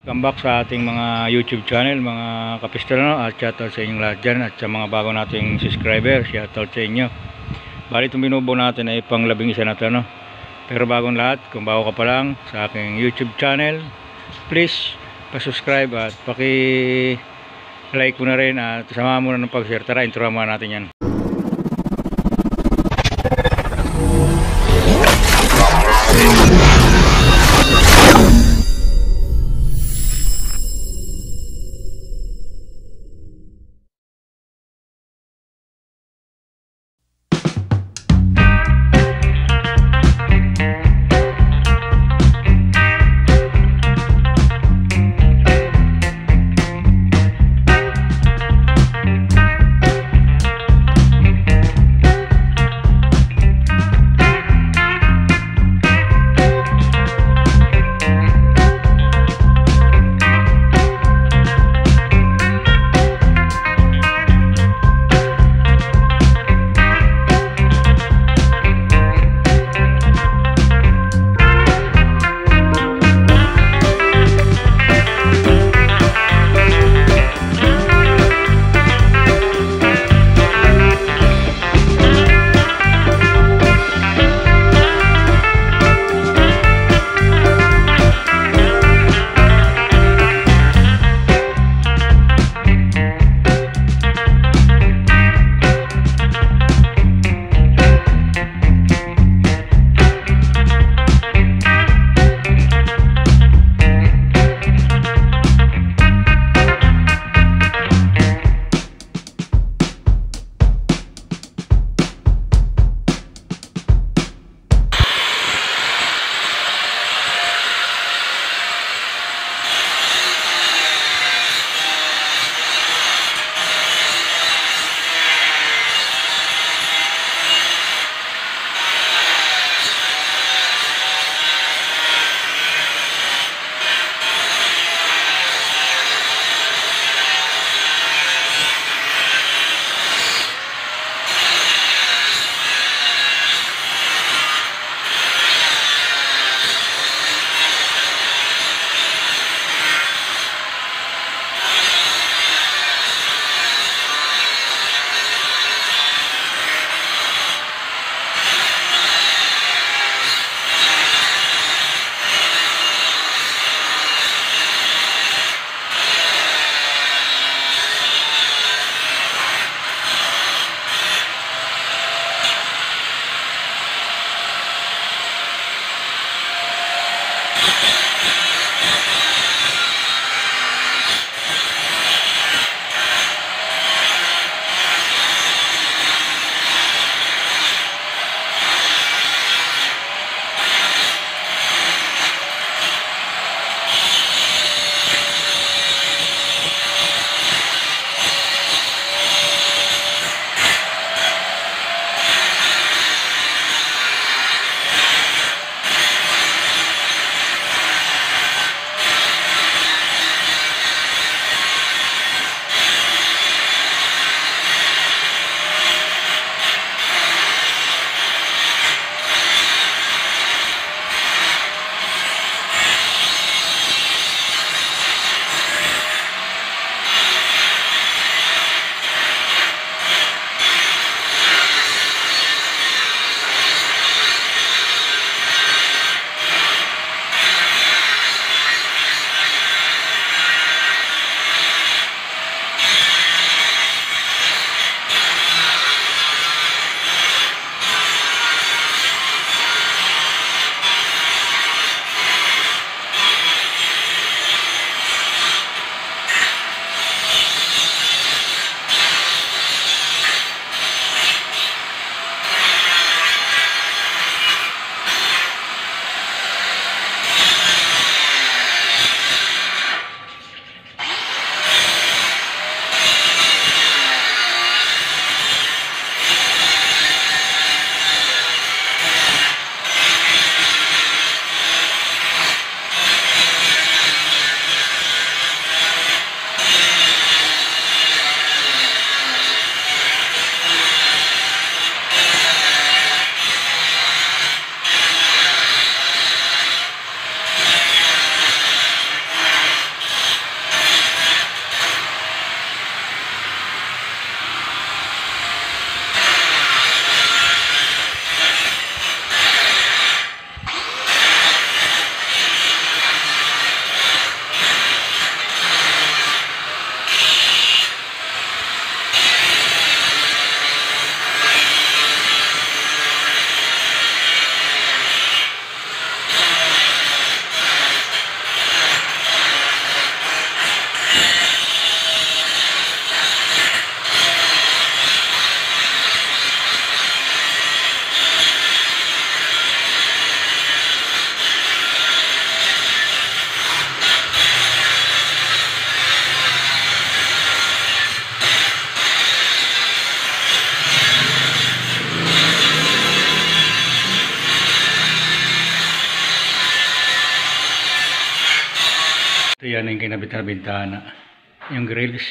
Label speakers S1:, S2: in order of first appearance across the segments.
S1: Welcome back sa ating mga YouTube channel, mga kapistrano, at shoutout sa inyong lahat dyan, at sa mga bago nating subscriber, shoutout sa inyo. Bali itong binubo natin ay pang 11 na ito, no? Pero bagong lahat, kung bago ka pa lang sa aking YouTube channel, please pa-subscribe at paki-like mo na rin, at samahan mo na ng pag-share. Tara, intro muna natin yan. yan yung kinabit na bintana. Yung grills.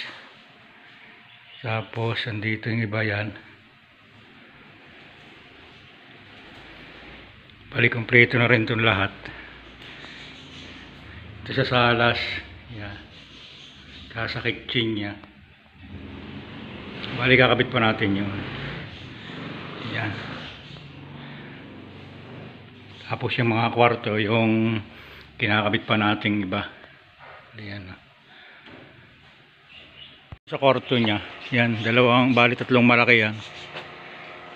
S1: Tapos, andito yung iba yan. Bali, kompleto na rin itong lahat. Ito sa salas. Yan. Sa kitchen niya. Bali, kakabit pa natin yun. Yan. Tapos yung mga kwarto, yung kinakabit pa natin iba. Yan. Sa kwarto niya, yan, tatlong malaki yan.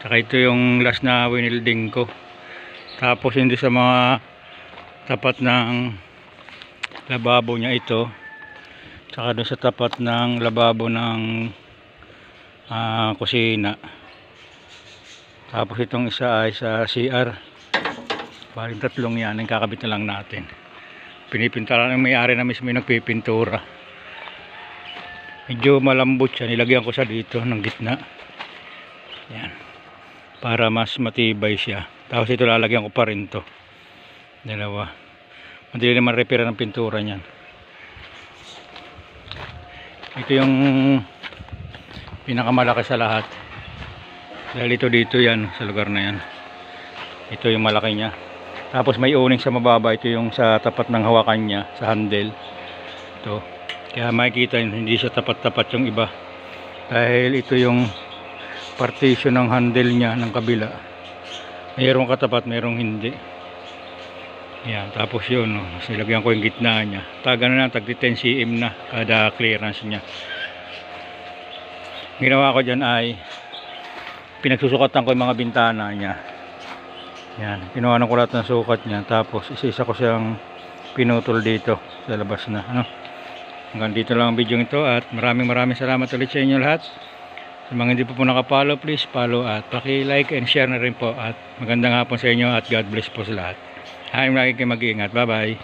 S1: Saka ito yung last na winilding ko. Tapos hindi sa mga tapat ng lababo niya ito. Saka doon sa tapat ng lababo ng kusina. Tapos itong isa ay sa CR. Baling tatlong yan, ang kakabit na lang natin. Pinipintara ng may-ari na mismo yung nagpipintura. Medyo malambot siya, nilagyan ko siya dito ng gitna. Yan. Para mas matibay siya. Tapos ito lalagyan ko pa rin to. Dalawa. Madali naman repair ng pintura niyan. Ito yung pinakamalaki sa lahat. Dahil ito dito yan, sa lugar na yan. Ito yung malaki niya. Tapos may uning sa mababa. Ito yung sa tapat ng hawakan niya, sa handle. Ito. Kaya makikita hindi siya tapat-tapat yung iba. Dahil ito yung partition ng handle niya ng kabila. Mayroong katapat, mayroong hindi. Yan, tapos yun, silagyan ko yung gitna niya. Taga na, tag 10 cm na kada clearance niya. Ginawa ko dyan ay pinagsusukatan ko yung mga bintana niya. Yan, kinuha ko lahat ng sukat niya. Tapos isa-isa ko siyang pinutol dito sa labas na. Hanggang dito lang ang video ito at maraming salamat ulit sa inyo lahat. Sa mga hindi po nakapollow, please follow at paki-like and share na rin po. At magandang hapon sa inyo at God bless po sa lahat. Lagi kayo mag-iingat. Bye bye.